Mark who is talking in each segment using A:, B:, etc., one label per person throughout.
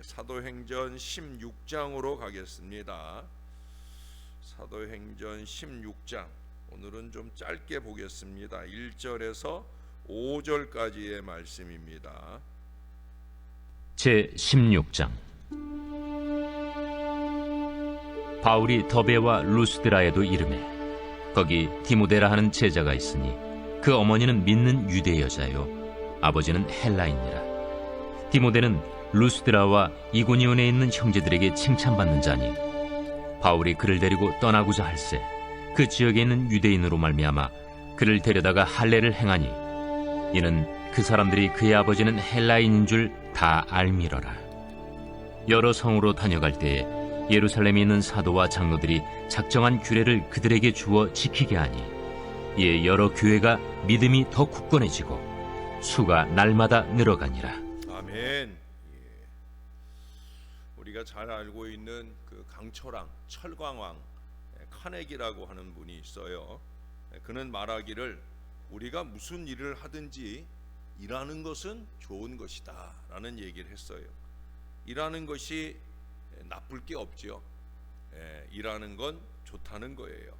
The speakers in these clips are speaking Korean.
A: 사도행전 16장으로 가겠습니다. 사도행전 16장, 오늘은 좀 짧게 보겠습니다. 1절에서 5절까지의 말씀입니다.
B: 제 16장. 바울이 더베와 루스드라에도 이르매 거기 디모데라 하는 제자가 있으니 그 어머니는 믿는 유대 여자요 아버지는 헬라인이라. 디모데는 루스드라와 이고니온에 있는 형제들에게 칭찬받는 자니 바울이 그를 데리고 떠나고자 할세 그 지역에 있는 유대인으로 말미암아 그를 데려다가 할례를 행하니 이는 그 사람들이 그의 아버지는 헬라인인 줄 다 알미러라. 여러 성으로 다녀갈 때에 예루살렘에 있는 사도와 장로들이 작정한 규례를 그들에게 주어 지키게 하니 이에 여러 교회가 믿음이 더 굳건해지고 수가 날마다 늘어가니라.
A: 아멘. 우리가 잘 알고 있는 그 강철왕, 철광왕 카네기라고 하는 분이 있어요. 그는 말하기를 우리가 무슨 일을 하든지 일하는 것은 좋은 것이다 라는 얘기를 했어요. 일하는 것이 나쁠 게 없지요. 일하는 건 좋다는 거예요.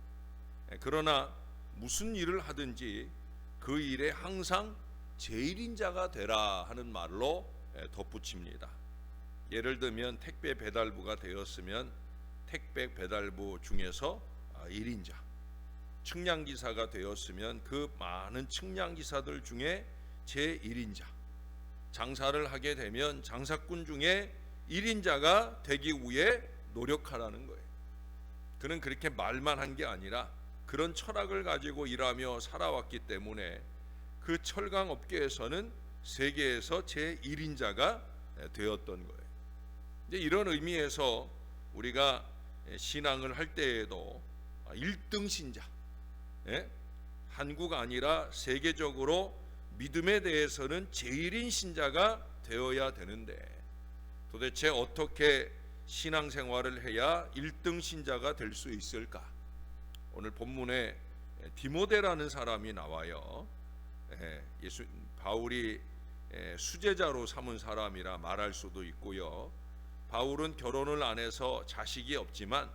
A: 그러나 무슨 일을 하든지 그 일에 항상 제1인자가 되라 하는 말로 덧붙입니다. 예를 들면 택배 배달부가 되었으면 택배 배달부 중에서 1인자, 측량기사가 되었으면 그 많은 측량기사들 중에 제1인자, 장사를 하게 되면 장사꾼 중에 1인자가 되기 위해 노력하라는 거예요. 그는 그렇게 말만 한 게 아니라 그런 철학을 가지고 일하며 살아왔기 때문에 그 철강 업계에서는 세계에서 제1인자가 되었던 거예요. 이제 이런 의미에서 우리가 신앙을 할 때에도 1등 신자, 한국 아니라 세계적으로 믿음에 대해서는 제1인 신자가 되어야 되는데 도대체 어떻게 신앙생활을 해야 1등 신자가 될 수 있을까? 오늘 본문에 디모데라는 사람이 나와요. 바울이 수제자로 삼은 사람이라 말할 수도 있고요. 바울은 결혼을 안 해서 자식이 없지만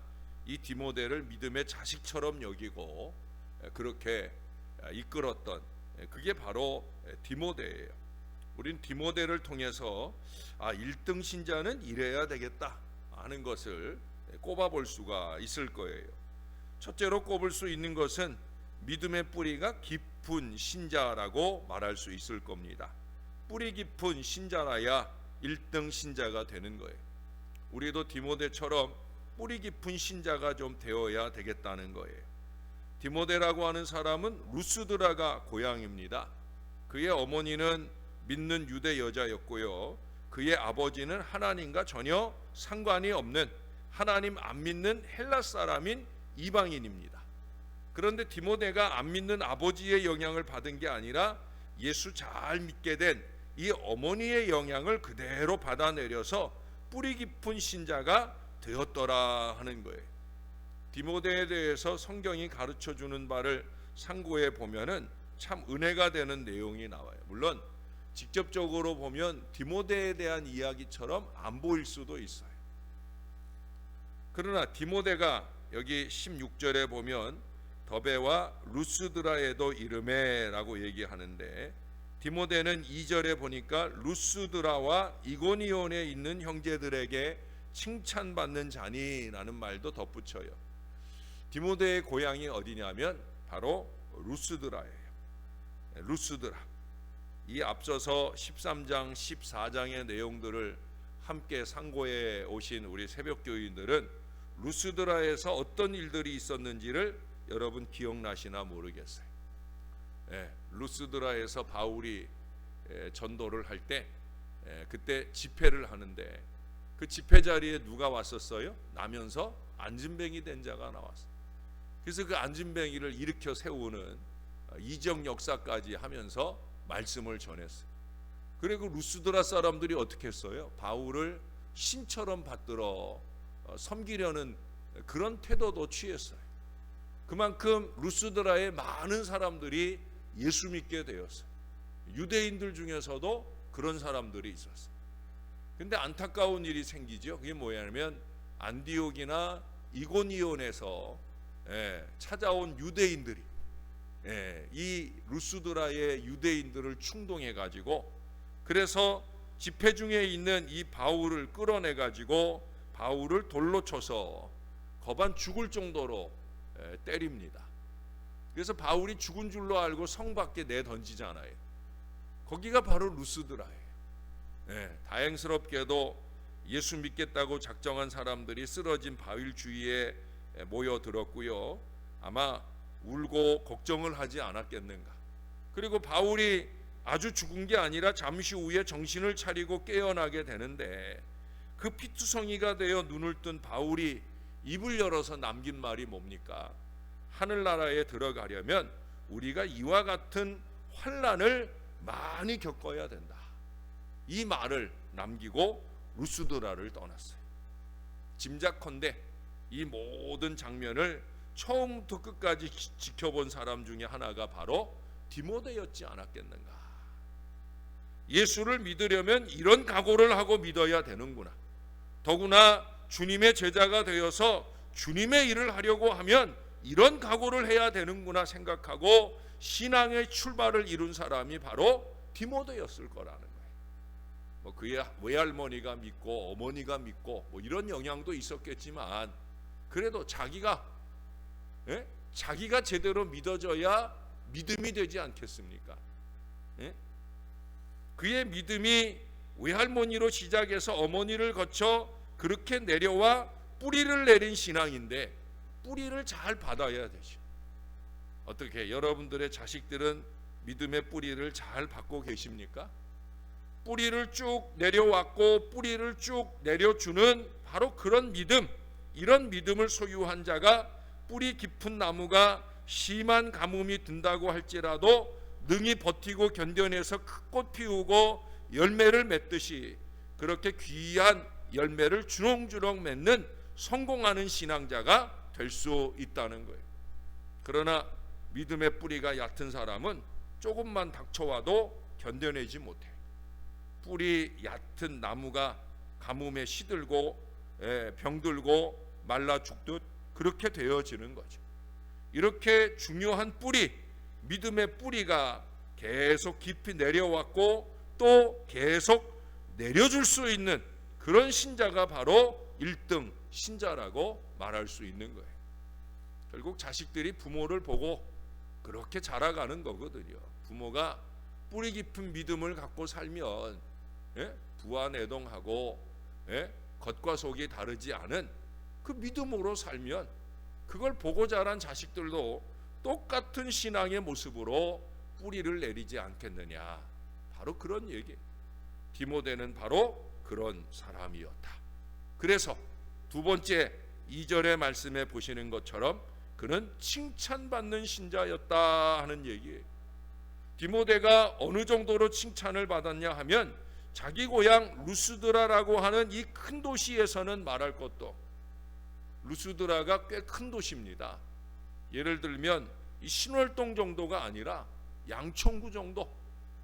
A: 이 디모데를 믿음의 자식처럼 여기고 그렇게 이끌었던 그게 바로 디모데예요. 우린 디모데를 통해서 1등 신자는 이래야 되겠다 하는 것을 꼽아볼 수가 있을 거예요. 첫째로 꼽을 수 있는 것은 믿음의 뿌리가 깊은 신자라고 말할 수 있을 겁니다. 뿌리 깊은 신자라야 1등 신자가 되는 거예요. 우리도 디모데처럼 뿌리 깊은 신자가 좀 되어야 되겠다는 거예요. 디모데라고 하는 사람은 루스드라가 고향입니다. 그의 어머니는 믿는 유대 여자였고요. 그의 아버지는 하나님과 전혀 상관이 없는 하나님 안 믿는 헬라 사람인 이방인입니다. 그런데 디모데가 안 믿는 아버지의 영향을 받은 게 아니라 예수 잘 믿게 된 이 어머니의 영향을 그대로 받아내려서 뿌리 깊은 신자가 되었더라 하는 거예요. 디모데에 대해서 성경이 가르쳐주는 바를 상고해 보면은 참 은혜가 되는 내용이 나와요. 물론 직접적으로 보면 디모데에 대한 이야기처럼 안 보일 수도 있어요. 그러나 디모데가 여기 16절에 보면 더베와 루스드라에도 이르매라고 얘기하는데 디모데는 2절에 보니까 루스드라와 이고니온에 있는 형제들에게 칭찬받는 자니라는 말도 덧붙여요. 디모데의 고향이 어디냐면 바로 루스드라예요. 루스드라. 이 앞서서 13장 14장의 내용들을 함께 상고해 오신 우리 새벽교인들은 루스드라에서 어떤 일들이 있었는지를 여러분 기억나시나 모르겠어요. 루스드라에서 바울이 전도를 할 때 그때 집회를 하는데 그 집회 자리에 누가 왔었어요? 나면서 안진뱅이 된 자가 나왔어요. 그래서 그 안진뱅이를 일으켜 세우는 이적 역사까지 하면서 말씀을 전했어요. 그리고 루스드라 사람들이 어떻게 했어요? 바울을 신처럼 받들어 섬기려는 그런 태도도 취했어요. 그만큼 루스드라에 많은 사람들이 예수 믿게 되었어요. 유대인들 중에서도 그런 사람들이 있었어요. 근데 안타까운 일이 생기죠. 그게 뭐냐면 안디옥이나 이고니온에서 찾아온 유대인들이 이 루스드라의 유대인들을 충동해 가지고, 그래서 집회 중에 있는 이 바울을 끌어내 가지고 바울을 돌로 쳐서 거반 죽을 정도로 때립니다. 그래서 바울이 죽은 줄로 알고 성 밖에 내던지잖아요. 거기가 바로 루스드라예요. 다행스럽게도 예수 믿겠다고 작정한 사람들이 쓰러진 바울 주위에 모여들었고요. 아마 울고 걱정을 하지 않았겠는가. 그리고 바울이 아주 죽은 게 아니라 잠시 후에 정신을 차리고 깨어나게 되는데, 그 피투성이가 되어 눈을 뜬 바울이 입을 열어서 남긴 말이 뭡니까? 하늘나라에 들어가려면 우리가 이와 같은 환난을 많이 겪어야 된다. 이 말을 남기고 루스드라를 떠났어요. 짐작컨대 이 모든 장면을 처음부터 끝까지 지켜본 사람 중에 하나가 바로 디모데였지 않았겠는가. 예수를 믿으려면 이런 각오를 하고 믿어야 되는구나. 더구나 주님의 제자가 되어서 주님의 일을 하려고 하면 이런 각오를 해야 되는구나 생각하고 신앙의 출발을 이룬 사람이 바로 디모데였을 거라는 거예요. 뭐 그의 외할머니가 믿고 어머니가 믿고 뭐 이런 영향도 있었겠지만, 그래도 자기가 제대로 믿어져야 믿음이 되지 않겠습니까? 그의 믿음이 외할머니로 시작해서 어머니를 거쳐 그렇게 내려와 뿌리를 내린 신앙인데, 뿌리를 잘 받아야 되죠. 어떻게 여러분들의 자식들은 믿음의 뿌리를 잘 받고 계십니까? 뿌리를 쭉 내려왔고 뿌리를 쭉 내려주는 바로 그런 믿음, 이런 믿음을 소유한 자가 뿌리 깊은 나무가 심한 가뭄이 든다고 할지라도 능히 버티고 견뎌내서 큰 꽃 피우고 열매를 맺듯이 그렇게 귀한 열매를 주렁주렁 맺는 성공하는 신앙자가 될 수 있다는 거예요. 그러나 믿음의 뿌리가 얕은 사람은 조금만 닥쳐와도 견뎌내지 못해. 뿌리 얕은 나무가 가뭄에 시들고 병들고 말라 죽듯 그렇게 되어지는 거죠. 이렇게 중요한 뿌리, 믿음의 뿌리가 계속 깊이 내려왔고 또 계속 내려줄 수 있는 그런 신자가 바로 1등 신자라고 말할 수 있는 거예요. 결국 자식들이 부모를 보고 그렇게 자라가는 거거든요. 부모가 뿌리 깊은 믿음을 갖고 살면 부안애동하고 겉과 속이 다르지 않은 그 믿음으로 살면 그걸 보고 자란 자식들도 똑같은 신앙의 모습으로 뿌리를 내리지 않겠느냐. 바로 그런 얘기. 디모데는 바로 그런 사람이었다. 그래서 두 번째 2절의 말씀에 보시는 것처럼 그는 칭찬받는 신자였다 하는 얘기예요. 디모데가 어느 정도로 칭찬을 받았냐 하면 자기 고향 루스드라라고 하는 이 큰 도시에서는 말할 것도, 루스드라가 꽤 큰 도시입니다. 예를 들면 이 신월동 정도가 아니라 양천구 정도,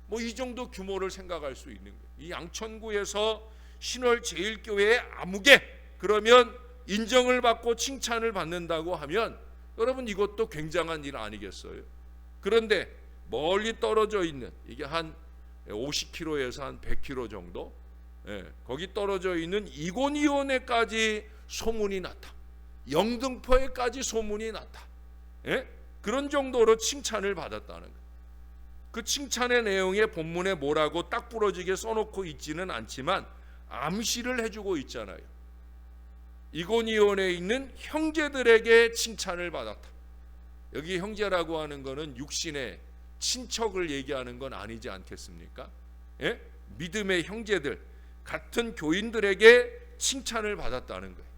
A: 뭐 이 정도 규모를 생각할 수 있는 거예요. 이 양천구에서 신월제일교회의 아무개 그러면 인정을 받고 칭찬을 받는다고 하면 여러분 이것도 굉장한 일 아니겠어요? 그런데 멀리 떨어져 있는, 이게 한 50km에서 한 100km 정도, 거기 떨어져 있는 이고니온에까지 소문이 났다. 영등포에까지 소문이 났다. 그런 정도로 칭찬을 받았다는 거예요. 그 칭찬의 내용에 본문에 뭐라고 딱 부러지게 써놓고 있지는 않지만 암시를 해주고 있잖아요. 이고니온에 있는 형제들에게 칭찬을 받았다. 여기 형제라고 하는 것은 육신의 친척을 얘기하는 건 아니지 않겠습니까? 믿음의 형제들, 같은 교인들에게 칭찬을 받았다는 거예요.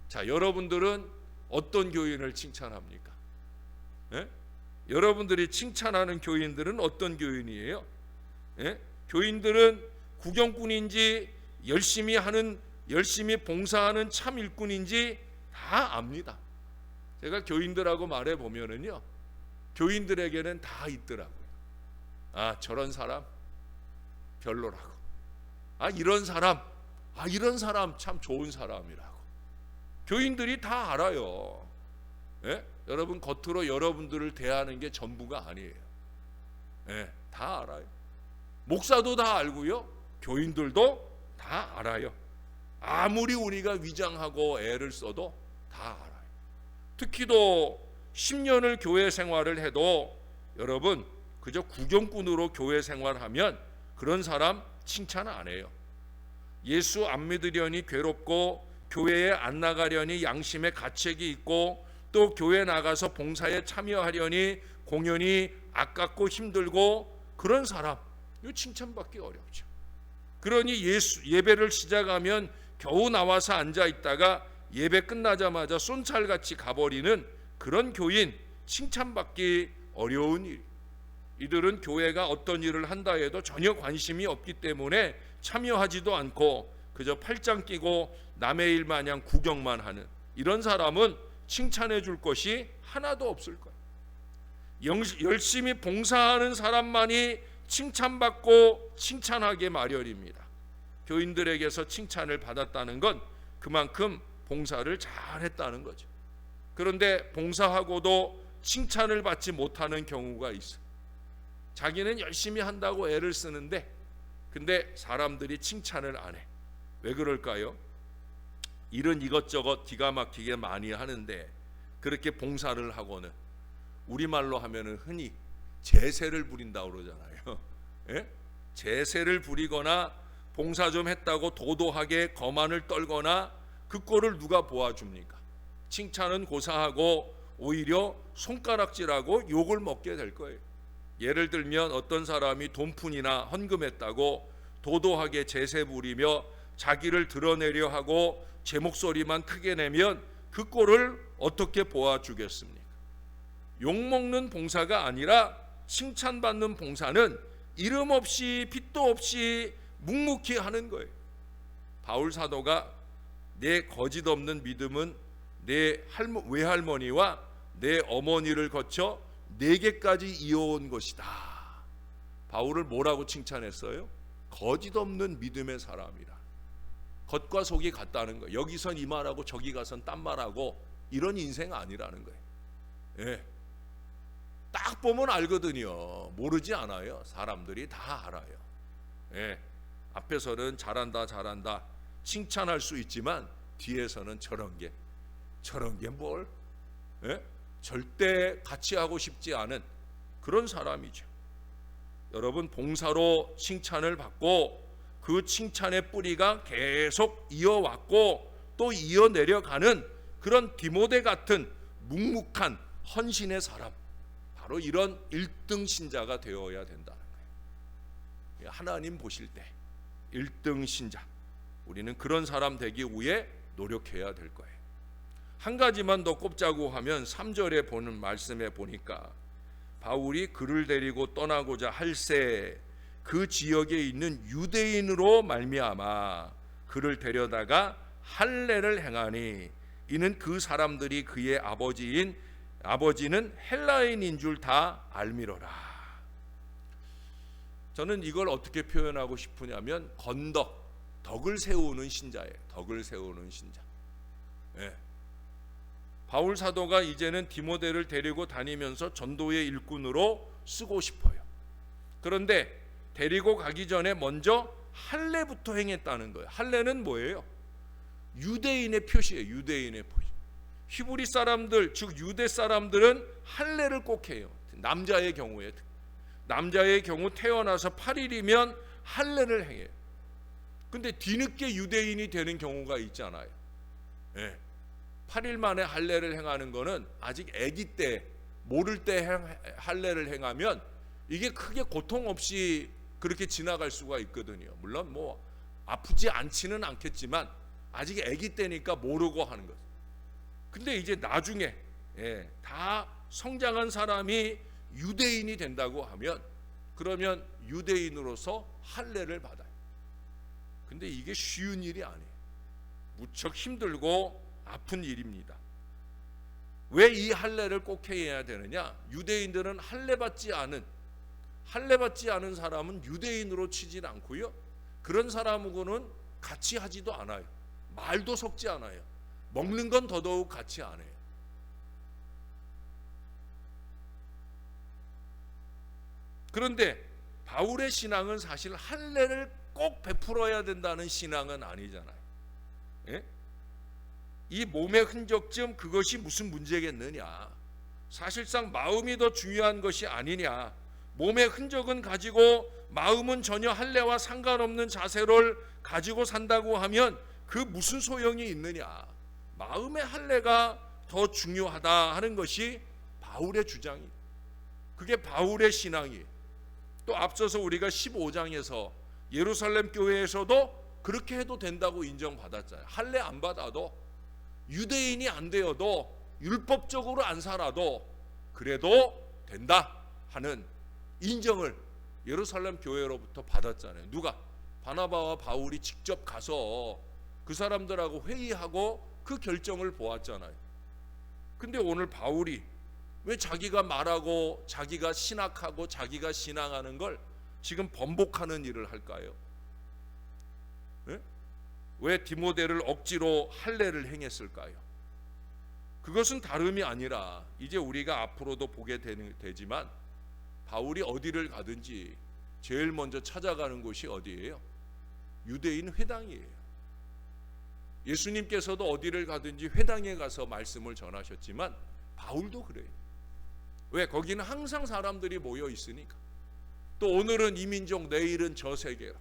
A: 자, 여러분들은 어떤 교인을 칭찬합니까? 여러분들이 칭찬하는 교인들은 어떤 교인이에요? 교인들은 구경꾼인지 열심히 봉사하는 참 일꾼인지 다 압니다. 제가 교인들하고 말해 보면은요, 교인들에게는 다 있더라고요. 아, 저런 사람 별로라고. 아, 이런 사람 이런 사람 참 좋은 사람이라고. 교인들이 다 알아요. 예? 여러분 겉으로 여러분들을 대하는 게 전부가 아니에요. 예, 다 알아요. 목사도 다 알고요. 교인들도 다 알아요. 아무리 우리가 위장하고 애를 써도 다 알아요. 특히도 10년을 교회 생활을 해도 여러분 그저 구경꾼으로 교회 생활하면 그런 사람 칭찬 안 해요. 예수 안 믿으려니 괴롭고 교회에 안 나가려니 양심의 가책이 있고 또 교회 나가서 봉사에 참여하려니 공연이 아깝고 힘들고 그런 사람 이거 칭찬받기 어렵죠. 그러니 예배를 시작하면 겨우 나와서 앉아 있다가 예배 끝나자마자 쏜살같이 가버리는 그런 교인 칭찬받기 어려운 일. 이들은 교회가 어떤 일을 한다 해도 전혀 관심이 없기 때문에 참여하지도 않고 그저 팔짱 끼고 남의 일 마냥 구경만 하는 이런 사람은 칭찬해 줄 것이 하나도 없을 거예요. 열심히 봉사하는 사람만이 칭찬받고 칭찬하게 마련입니다. 교인들에게서 칭찬을 받았다는 건 그만큼 봉사를 잘했다는 거죠. 그런데 봉사하고도 칭찬을 받지 못하는 경우가 있어요. 자기는 열심히 한다고 애를 쓰는데 근데 사람들이 칭찬을 안 해. 왜 그럴까요? 일은 이것저것 기가 막히게 많이 하는데 그렇게 봉사를 하고는 우리말로 하면은 흔히 제세를 부린다고 그러잖아요. 예? 제세를 부리거나 봉사 좀 했다고 도도하게 거만을 떨거나 그 꼴을 누가 보아줍니까? 칭찬은 고사하고 오히려 손가락질하고 욕을 먹게 될 거예요. 예를 들면 어떤 사람이 돈푼이나 헌금했다고 도도하게 제세 부리며 자기를 드러내려 하고 제 목소리만 크게 내면 그 꼴을 어떻게 보아주겠습니까? 욕먹는 봉사가 아니라 칭찬받는 봉사는 이름 없이 빚도 없이 묵묵히 하는 거예요. 바울 사도가 내 거짓 없는 믿음은 내 외할머니와 내 어머니를 거쳐 내게까지 이어온 것이다. 바울을 뭐라고 칭찬했어요? 거짓 없는 믿음의 사람이라. 겉과 속이 같다는 거예요. 여기선 이 말하고 저기 가선 딴 말하고 이런 인생 아니라는 거예요. 예. 딱 보면 알거든요. 모르지 않아요. 사람들이 다 알아요. 예. 앞에서는 잘한다 칭찬할 수 있지만 뒤에서는 저런 게 뭘? 예? 절대 같이 하고 싶지 않은 그런 사람이죠. 여러분 봉사로 칭찬을 받고 그 칭찬의 뿌리가 계속 이어왔고 또 이어내려가는 그런 디모데 같은 묵묵한 헌신의 사람, 바로 이런 1등 신자가 되어야 된다는 거예요. 하나님 보실 때 1등 신자, 우리는 그런 사람 되기 위해 노력해야 될 거예요. 한 가지만 더 꼽자고 하면 3절에 보는 말씀에 보니까 바울이 그를 데리고 떠나고자 할새 그 지역에 있는 유대인으로 말미암아 그를 데려다가 할례를 행하니 이는 그 사람들이 그의 아버지는 헬라인인 줄 다 알미러라. 저는 이걸 어떻게 표현하고 싶으냐면 덕을 세우는 신자예요. 덕을 세우는 신자. 예. 바울 사도가 이제는 디모데를 데리고 다니면서 전도의 일꾼으로 쓰고 싶어요. 그런데 데리고 가기 전에 먼저 할례부터 행했다는 거예요. 할례는 뭐예요? 유대인의 표시예요. 유대인의 표시. 히브리 사람들, 즉 유대 사람들은 할례를 꼭 해요. 남자의 경우 태어나서 8일이면 할례를 행해요. 근데 뒤늦게 유대인이 되는 경우가 있잖아요. 예. 8일 만에 할례를 행하는 거는 아직 아기 때 모를 때 할례를 행하면 이게 크게 고통 없이 그렇게 지나갈 수가 있거든요. 물론 뭐 아프지 않지는 않겠지만 아직 아기 때니까 모르고 하는 거죠. 근데 이제 나중에 다 성장한 사람이 유대인이 된다고 하면 그러면 유대인으로서 할례를 받아요. 근데 이게 쉬운 일이 아니에요. 무척 힘들고 아픈 일입니다. 왜 이 할례를 꼭 해야 되느냐? 유대인들은 할례 받지 않은 사람은 유대인으로 치질 않고요. 그런 사람하고는 같이 하지도 않아요. 말도 섞지 않아요. 먹는 건 더더욱 같이 안 해요. 그런데 바울의 신앙은 사실 할례를 꼭 베풀어야 된다는 신앙은 아니잖아요. 예? 이 몸의 흔적쯤 그것이 무슨 문제겠느냐. 사실상 마음이 더 중요한 것이 아니냐. 몸의 흔적은 가지고 마음은 전혀 할례와 상관없는 자세를 가지고 산다고 하면 그 무슨 소용이 있느냐. 마음의 할례가 더 중요하다 하는 것이 바울의 주장이에요. 그게 바울의 신앙이에요. 또 앞서서 우리가 15장에서 예루살렘 교회에서도 그렇게 해도 된다고 인정받았잖아요. 할례 안 받아도, 유대인이 안 되어도, 율법적으로 안 살아도 그래도 된다 하는 인정을 예루살렘 교회로부터 받았잖아요. 누가? 바나바와 바울이 직접 가서 그 사람들하고 회의하고 그 결정을 보았잖아요. 근데 오늘 바울이 왜 자기가 말하고 자기가 신학하고 자기가 신앙하는 걸 지금 번복하는 일을 할까요? 네? 왜 디모데를 억지로 할례를 행했을까요? 그것은 다름이 아니라 이제 우리가 앞으로도 보게 되지만 바울이 어디를 가든지 제일 먼저 찾아가는 곳이 어디예요? 유대인 회당이에요. 예수님께서도 어디를 가든지 회당에 가서 말씀을 전하셨지만 바울도 그래요. 왜? 거기는 항상 사람들이 모여 있으니까. 또 오늘은 이민족, 내일은 저 세계로.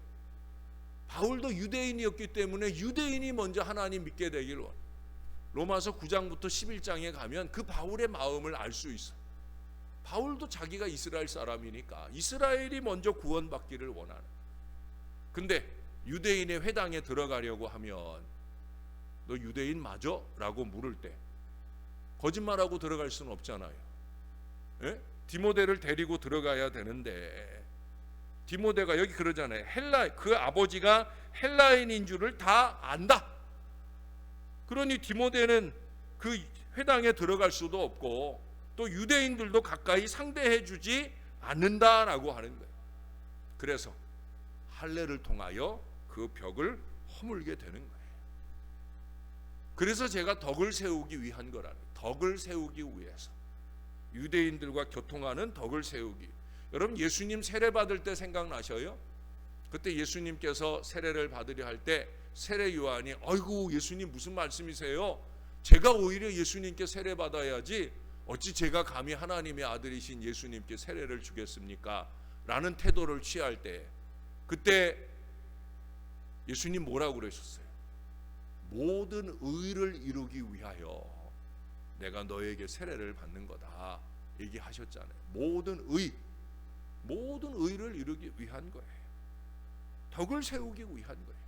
A: 바울도 유대인이었기 때문에 유대인이 먼저 하나님 믿게 되기를 원해요. 로마서 9장부터 11장에 가면 그 바울의 마음을 알 수 있어요. 바울도 자기가 이스라엘 사람이니까 이스라엘이 먼저 구원받기를 원하는. 근데 유대인의 회당에 들어가려고 하면 너 유대인 맞아? 라고 물을 때 거짓말하고 들어갈 수는 없잖아요. 예? 디모데를 데리고 들어가야 되는데 디모데가 여기 그러잖아요. 그 아버지가 헬라인인 줄을 다 안다. 그러니 디모데는 그 회당에 들어갈 수도 없고 또 유대인들도 가까이 상대해 주지 않는다라고 하는 거예요. 그래서 할례를 통하여 그 벽을 허물게 되는 거예요. 그래서 제가 덕을 세우기 위한 거라는 거예요. 덕을 세우기 위해서. 유대인들과 교통하는 덕을 세우기. 여러분 예수님 세례 받을 때 생각나셔요? 그때 예수님께서 세례를 받으려 할 때 세례 요한이 아이고 예수님 무슨 말씀이세요? 제가 오히려 예수님께 세례 받아야지 어찌 제가 감히 하나님의 아들이신 예수님께 세례를 주겠습니까? 라는 태도를 취할 때 그때 예수님 뭐라고 그러셨어요? 모든 의를 이루기 위하여 내가 너에게 세례를 받는 거다 얘기하셨잖아요. 모든 의를 이루기 위한 거예요. 덕을 세우기 위한 거예요.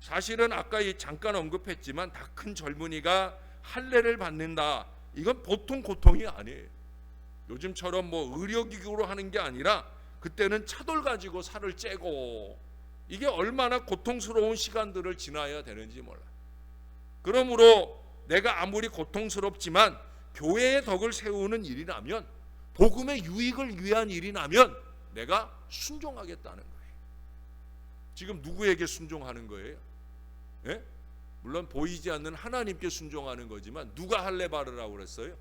A: 사실은 아까 잠깐 언급했지만 다 큰 젊은이가 할례를 받는다. 이건 보통 고통이 아니에요. 요즘처럼 뭐 의료기구로 하는 게 아니라 그때는 차돌 가지고 살을 째고 이게 얼마나 고통스러운 시간들을 지나야 되는지 몰라. 그러므로 내가 아무리 고통스럽지만 교회의 덕을 세우는 일이라면 복음의 유익을 위한 일이라면 내가 순종하겠다는 거예요. 지금 누구에게 순종하는 거예요? 예? 물론 보이지 않는 하나님께 순종하는 거지만 누가 할례 받으라고 그랬어요?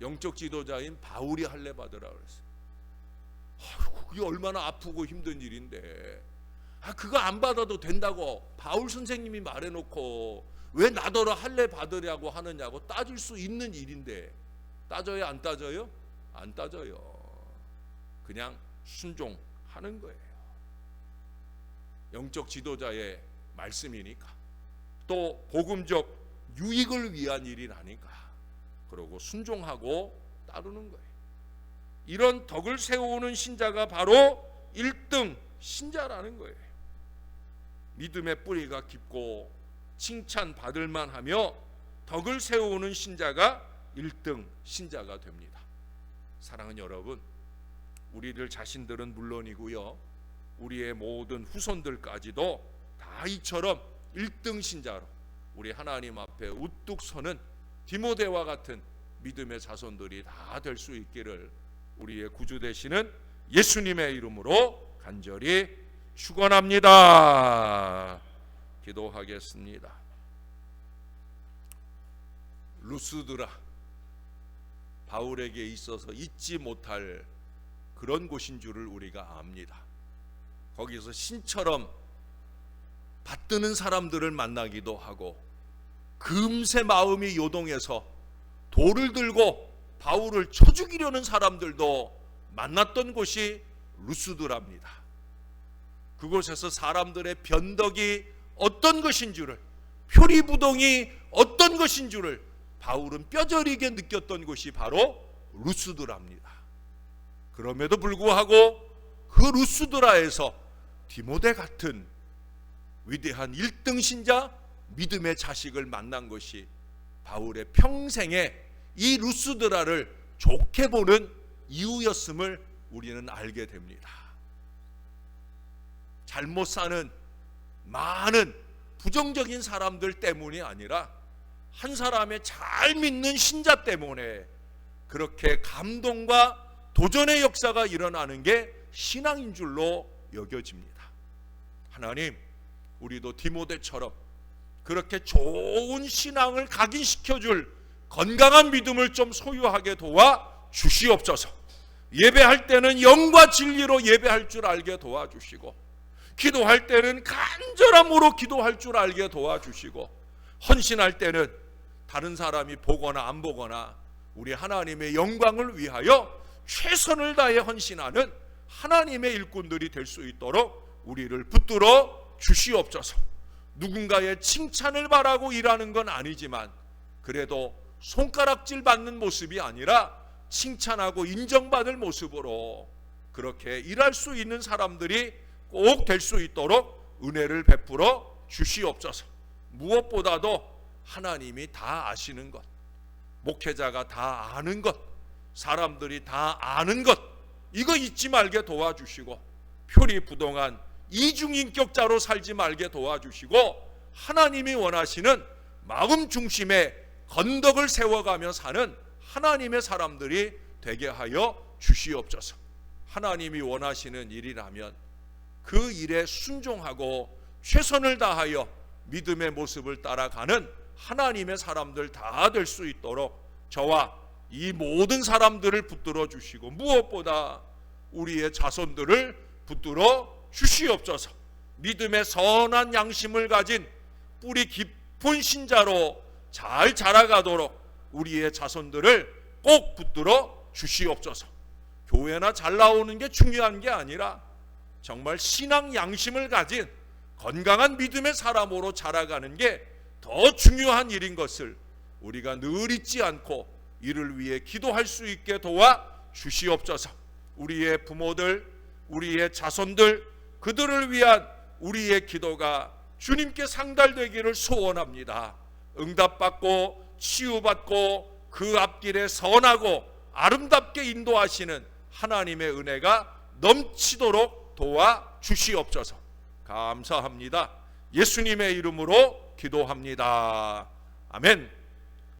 A: 영적 지도자인 바울이 할례 받으라고 그랬어요. 그게 얼마나 아프고 힘든 일인데 그거 안 받아도 된다고 바울 선생님이 말해놓고 왜 나더러 할례 받으려고 하느냐고 따질 수 있는 일인데 따져요? 안 따져요? 안 따져요. 그냥 순종하는 거예요. 영적 지도자의 말씀이니까 또 복음적 유익을 위한 일이라니까 그러고 순종하고 따르는 거예요. 이런 덕을 세우는 신자가 바로 1등 신자라는 거예요. 믿음의 뿌리가 깊고 칭찬받을 만하며 덕을 세우는 신자가 1등 신자가 됩니다. 사랑하는 여러분, 우리들 자신들은 물론이고요, 우리의 모든 후손들까지도 다 이처럼 1등 신자로 우리 하나님 앞에 우뚝 서는 디모데와 같은 믿음의 자손들이 다 될 수 있기를 우리의 구주 되시는 예수님의 이름으로 간절히 축원합니다. 기도하겠습니다. 루스드라, 바울에게 있어서 잊지 못할 그런 곳인 줄을 우리가 압니다. 거기서 신처럼 받드는 사람들을 만나기도 하고 금세 마음이 요동해서 돌을 들고 바울을 쳐 죽이려는 사람들도 만났던 곳이 루스드라입니다. 그곳에서 사람들의 변덕이 어떤 것인 줄을, 표리부동이 어떤 것인 줄을 바울은 뼈저리게 느꼈던 곳이 바로 루스드라입니다. 그럼에도 불구하고 그 루스드라에서 디모데 같은 위대한 1등 신자, 믿음의 자식을 만난 것이 바울의 평생에 이 루스드라를 좋게 보는 이유였음을 우리는 알게 됩니다. 잘못 사는 많은 부정적인 사람들 때문이 아니라 한 사람의 잘 믿는 신자 때문에 그렇게 감동과 도전의 역사가 일어나는 게 신앙인 줄로 여겨집니다. 하나님, 우리도 디모데처럼 그렇게 좋은 신앙을 각인시켜줄 건강한 믿음을 좀 소유하게 도와 주시옵소서. 예배할 때는 영과 진리로 예배할 줄 알게 도와주시고, 기도할 때는 간절함으로 기도할 줄 알게 도와주시고, 헌신할 때는 다른 사람이 보거나 안 보거나 우리 하나님의 영광을 위하여 최선을 다해 헌신하는 하나님의 일꾼들이 될 수 있도록 우리를 붙들어 주시옵소서. 누군가의 칭찬을 바라고 일하는 건 아니지만 그래도 손가락질 받는 모습이 아니라 칭찬하고 인정받을 모습으로 그렇게 일할 수 있는 사람들이 꼭 될 수 있도록 은혜를 베풀어 주시옵소서. 무엇보다도 하나님이 다 아시는 것, 목회자가 다 아는 것, 사람들이 다 아는 것, 이거 잊지 말게 도와주시고, 표리부동한 이중인격자로 살지 말게 도와주시고, 하나님이 원하시는 마음 중심에 건덕을 세워가며 사는 하나님의 사람들이 되게 하여 주시옵소서. 하나님이 원하시는 일이라면 그 일에 순종하고 최선을 다하여 믿음의 모습을 따라가는 하나님의 사람들 다 될 수 있도록 저와 이 모든 사람들을 붙들어 주시고, 무엇보다 우리의 자손들을 붙들어 주시옵소서. 믿음의 선한 양심을 가진 뿌리 깊은 신자로 잘 자라가도록 우리의 자손들을 꼭 붙들어 주시옵소서. 교회나 잘 나오는 게 중요한 게 아니라 정말 신앙 양심을 가진 건강한 믿음의 사람으로 자라가는 게 더 중요한 일인 것을 우리가 늘 잊지 않고 이를 위해 기도할 수 있게 도와 주시옵소서. 우리의 부모들, 우리의 자손들, 그들을 위한 우리의 기도가 주님께 상달되기를 소원합니다. 응답받고 치유받고 그 앞길에 선하고 아름답게 인도하시는 하나님의 은혜가 넘치도록 도와 주시옵소서. 감사합니다. 예수님의 이름으로 기도합니다. 아멘.